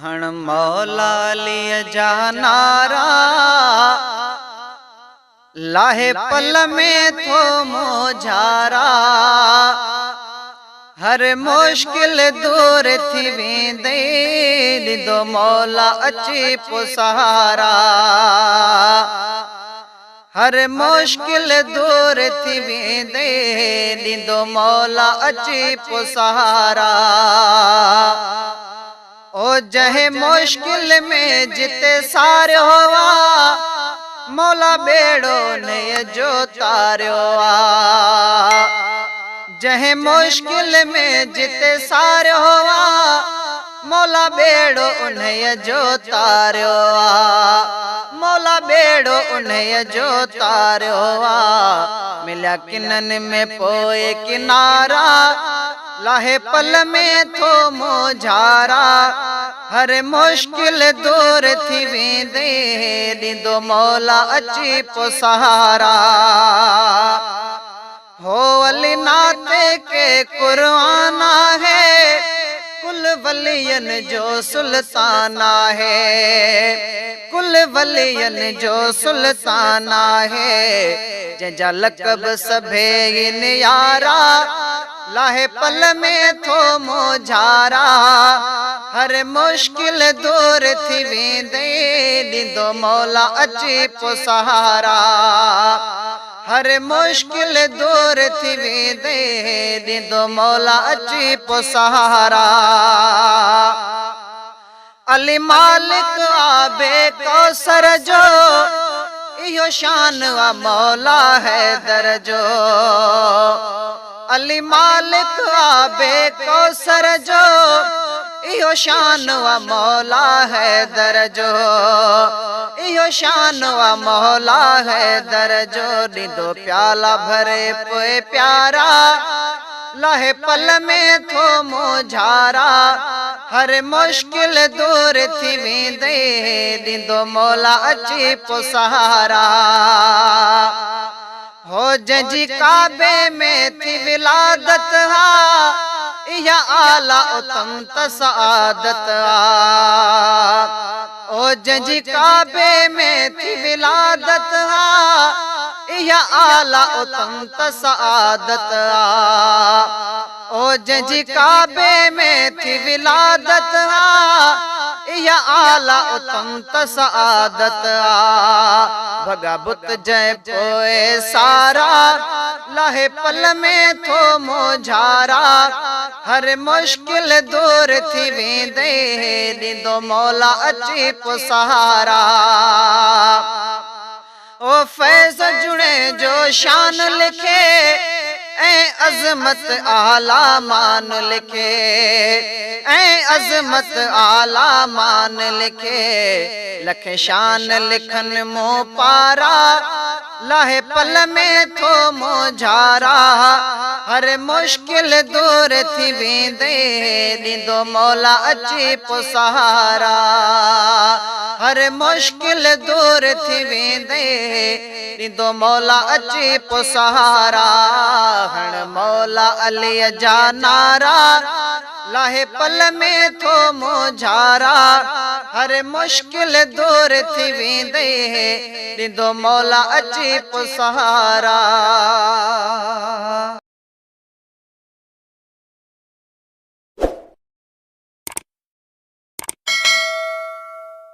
हण मौला लिय जानारा लाहे पल में थो मोझारा। हर मुश्किल दूर थी वेंदे ॾींदो मौला अची पो सहारा। हर मुश्किल दूर थी वेंदे ॾींदो मौला अची पो सहारा। ओ जहे मुश्किल में जिते सारियो आ मौला बेड़ो ने जो तारियो आ। जहे मुश्किल में जिते सारियो आ मौला बेड़ो उन्हें जो तारियो आ। मौला बेड़ो उन्हें जो तारियो आ। मिलिया किनन में पोए किनारा लाहे पल में थो मोझारा। हर मुश्किल दूर थी वेंदे ॾींदो मौला अची पो सहारा। हो अली नाते के कुर्बान है कुल वलियन जो सुल्तान है। कुल वलियन जो सुल्तान है। जंहिंजा लक़ब सभे इन यारा लाहे पल में थो मोझारा। हर मुश्किल दूर थी वेंदे ॾींदो मौला अची पो सहारा। हर मुश्किल दूर थी वेंदे ॾींदो मौला अची पो सहारा। अली मालिक आबे कौसर जो इहो शान आ मौला हैदर जो। अली मालिक आबे कौसर जो इहो शान आ मौला हैदर जो। इहो शान आ मौला हैदर जो। ॾींदो प्याला भरे पोए प्यारा लाहे पल में थो मोझारा। हर मुश्किल दूर थी वेंदे ॾींदो मौला अची पो सहारा। हो जंहिंजी काबे में थी विलादत हा इहा आला उत्तम त सआदत आ। ओ जंहिंजी काबे में थी विलादत हा इहा आला उत्तम त सआदत आ। ओ जंहिंजी काबे में थी विलादत हा इहा आला उत्तम त सआदत आ। भगा बुत जय पोए सारा लाहे पल में थो मोझारा। हर मुश्किल दूर थी वेंदे ॾींदो मौला अची पो सहारा। ओ फैज़ जुड़े जो शान लिखे ऐं अज़मत आला मान लिखे। ऐं अज़मत आला मान लिखे। लख शान लिखन मूं पारा लाहे पल में थो मोझारा। हर मुश्किल दूर थी वेंदे ॾींदो मौला अची पो सहारा। हर मुश्किल दूर थी वेंदे ॾींदो मौला अची पो सहारा। हण मौला अलीअ जा नारा लाहे पल में थो मोझारा। हर मुश्किल दूर थी वेंदे ॾींदो मौला अची पो सहारा।